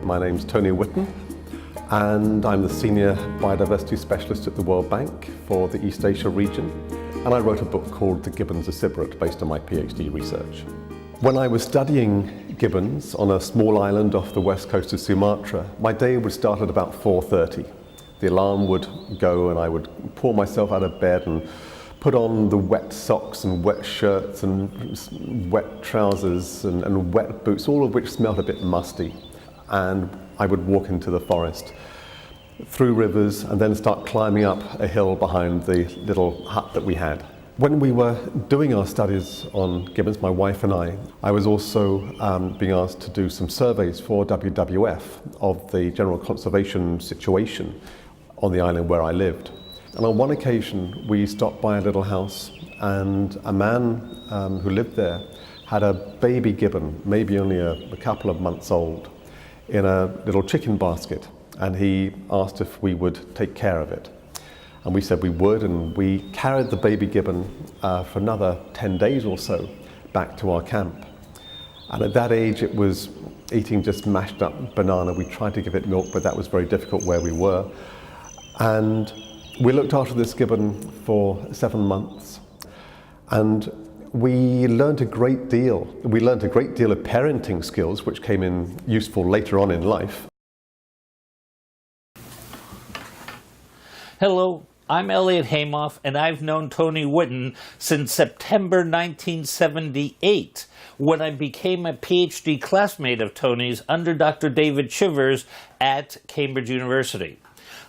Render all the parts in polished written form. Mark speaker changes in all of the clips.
Speaker 1: My name's Tony Whitten, and I'm the Senior Biodiversity Specialist at the World Bank for the East Asia region, and I wrote a book called The Gibbons of Sibrit based on my PhD research. When I was studying gibbons on a small island off the west coast of Sumatra, my day would start at about 4:30. The alarm would go and I would pull myself out of bed and put on the wet socks and wet shirts and wet trousers and wet boots, all of which smelled a bit musty. And I would walk into the forest, through rivers, and then start climbing up a hill behind the little hut that we had. When we were doing our studies on gibbons, my wife and I was also being asked to do some surveys for WWF of the general conservation situation on the island where I lived. And on one occasion, we stopped by a little house, and a man who lived there had a baby gibbon, maybe only a couple of months old, in a little chicken basket, and he asked if we would take care of it. And we said we would, and we carried the baby gibbon for another 10 days or so back to our camp. And at that age, it was eating just mashed up banana. We tried to give it milk, but that was very difficult where we were. And we looked after this gibbon for 7 months, and we learned a great deal. We learned a great deal of parenting skills, which came in useful later on in life.
Speaker 2: Hello, I'm Elliott Haimoff, and I've known Tony Whitten since September 1978, when I became a PhD classmate of Tony's under Dr. David Chivers at Cambridge University.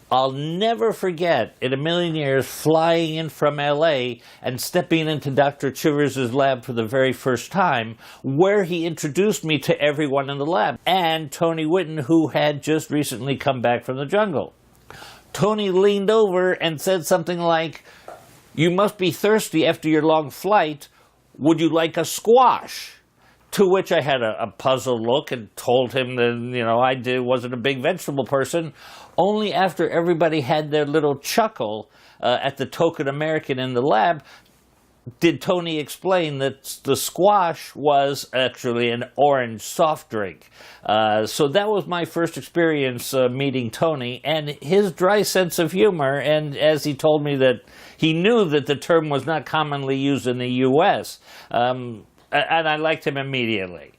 Speaker 2: I'll never forget, in a million years, flying in from LA and stepping into Dr. Chivers' lab for the very first time, where he introduced me to everyone in the lab, and Tony Whitten, who had just recently come back from the jungle. Tony leaned over and said something like, "You must be thirsty after your long flight. Would you like a squash?" To which I had a puzzled look and told him that, I wasn't a big vegetable person. Only after everybody had their little chuckle at the token American in the lab did Tony explain that the squash was actually an orange soft drink. So that was my first experience meeting Tony, and his dry sense of humor, and as he told me that he knew that the term was not commonly used in the U.S., and I liked him immediately.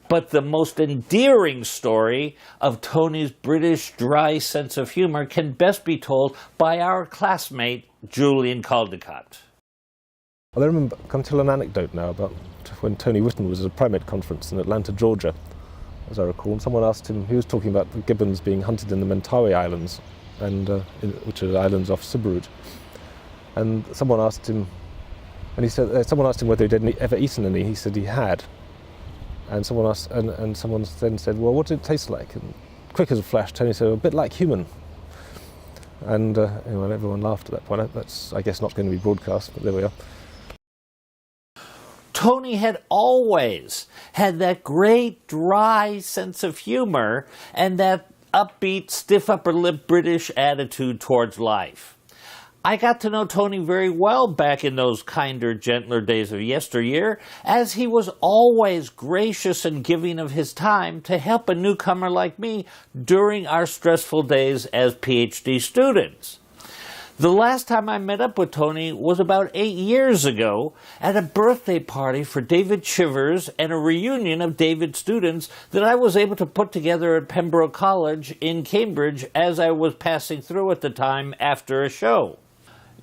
Speaker 2: But the most endearing story of Tony's British dry sense of humor can best be told by our classmate, Julian Caldecott.
Speaker 3: Well, I remember, come tell an anecdote now about when Tony Whitten was at a primate conference in Atlanta, Georgia, as I recall, and someone asked him, he was talking about the gibbons being hunted in the Mentawai Islands, which are islands off Sibrit, and someone asked him, and he said, someone asked him whether he'd ever eaten any. He said he had. And someone asked, and someone then said, "Well, what did it taste like?" And quick as a flash, Tony said, "A bit like human." And everyone laughed at that point. That's, I guess, not going to be broadcast, but there we are.
Speaker 2: Tony had always had that great dry sense of humor and that upbeat, stiff upper lip British attitude towards life. I got to know Tony very well back in those kinder, gentler days of yesteryear, as he was always gracious and giving of his time to help a newcomer like me during our stressful days as PhD students. The last time I met up with Tony was about 8 years ago at a birthday party for David Chivers and a reunion of David's students that I was able to put together at Pembroke College in Cambridge as I was passing through at the time after a show.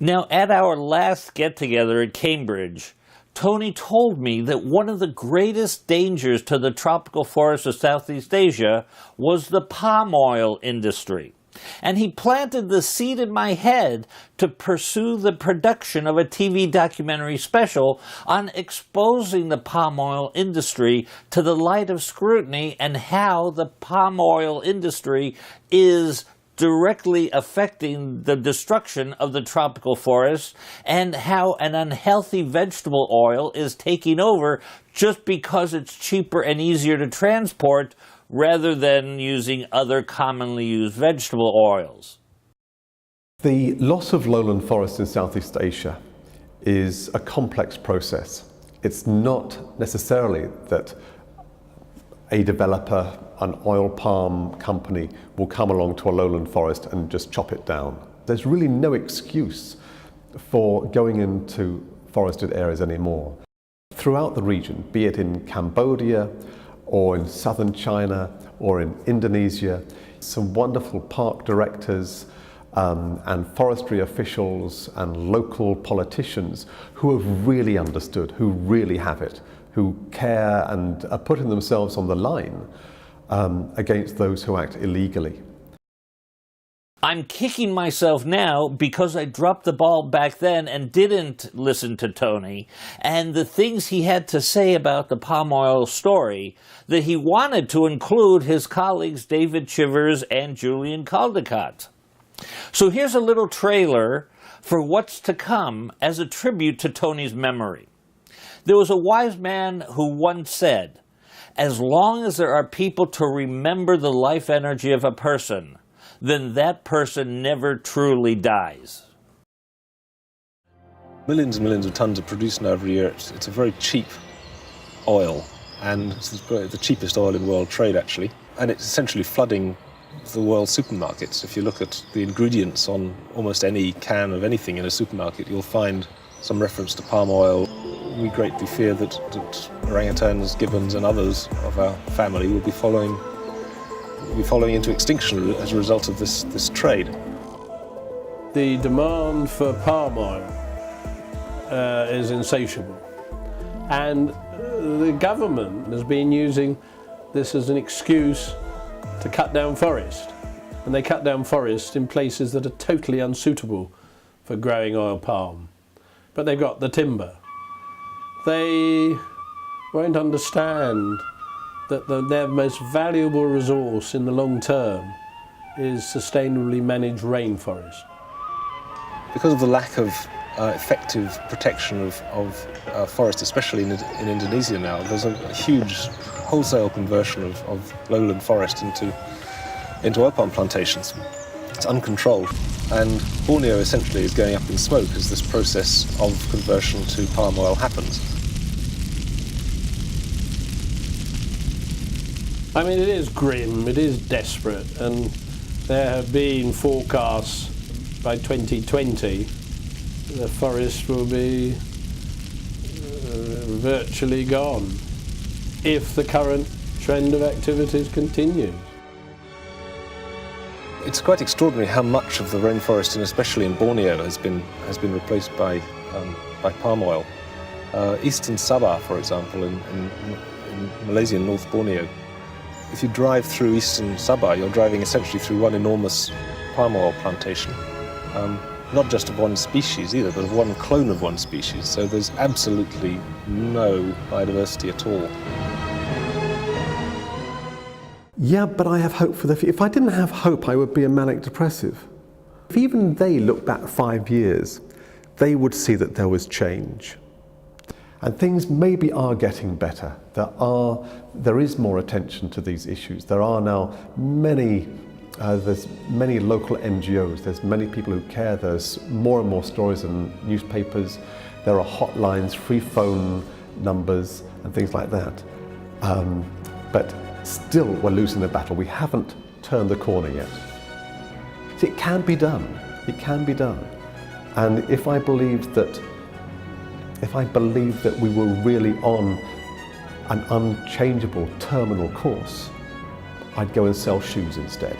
Speaker 2: Now, at our last get-together at Cambridge, Tony told me that one of the greatest dangers to the tropical forests of Southeast Asia was the palm oil industry. And he planted the seed in my head to pursue the production of a TV documentary special on exposing the palm oil industry to the light of scrutiny and how the palm oil industry is directly affecting the destruction of the tropical forests, and how an unhealthy vegetable oil is taking over just because it's cheaper and easier to transport rather than using other commonly used vegetable oils.
Speaker 1: The loss of lowland forests in Southeast Asia is a complex process. It's not necessarily that a developer, an oil palm company will come along to a lowland forest and just chop it down. There's really no excuse for going into forested areas anymore. Throughout the region, be it in Cambodia or in southern China or in Indonesia, some wonderful park directors and forestry officials and local politicians who have really understood, who really have it, who care and are putting themselves on the line against those who act illegally.
Speaker 2: I'm kicking myself now because I dropped the ball back then and didn't listen to Tony and the things he had to say about the palm oil story that he wanted to include his colleagues David Chivers and Julian Caldecott. So here's a little trailer for what's to come as a tribute to Tony's memory. There was a wise man who once said, "As long as there are people to remember the life energy of a person, then that person never truly dies."
Speaker 3: Millions and millions of tons are produced now every year. It's a very cheap oil, and it's the cheapest oil in world trade, actually. And it's essentially flooding the world supermarkets. If you look at the ingredients on almost any can of anything in a supermarket, you'll find some reference to palm oil. We greatly fear that orangutans, gibbons and others of our family will be following into extinction as a result of this trade.
Speaker 4: The demand for palm oil is insatiable, and the government has been using this as an excuse to cut down forest, and they cut down forest in places that are totally unsuitable for growing oil palm. But they've got the timber. They won't understand that their most valuable resource in the long term is sustainably managed rainforest.
Speaker 3: Because of the lack of effective protection of forest, especially in Indonesia now, there's a huge wholesale conversion of lowland forest into oil palm plantations. It's uncontrolled, and Borneo essentially is going up in smoke as this process of conversion to palm oil happens.
Speaker 4: I mean, it is grim, it is desperate, and there have been forecasts by 2020 the forest will be virtually gone if the current trend of activities continues.
Speaker 3: It's quite extraordinary how much of the rainforest, and especially in Borneo, has been replaced by palm oil. Eastern Sabah, for example, in Malaysia and North Borneo, if you drive through eastern Sabah, you're driving essentially through one enormous palm oil plantation. Not just of one species either, but of one clone of one species. So there's absolutely no biodiversity at all.
Speaker 1: Yeah, but I have hope for the future. If I didn't have hope, I would be a manic depressive. If even they looked back 5 years, they would see that there was change. And things maybe are getting better. There is more attention to these issues. There are now there's many local NGOs, there's many people who care, there's more and more stories in newspapers, there are hotlines, free phone numbers and things like that. But still we're losing the battle. We haven't turned the corner yet. So it can be done, it can be done. And if I believed that we were really on an unchangeable terminal course, I'd go and sell shoes instead.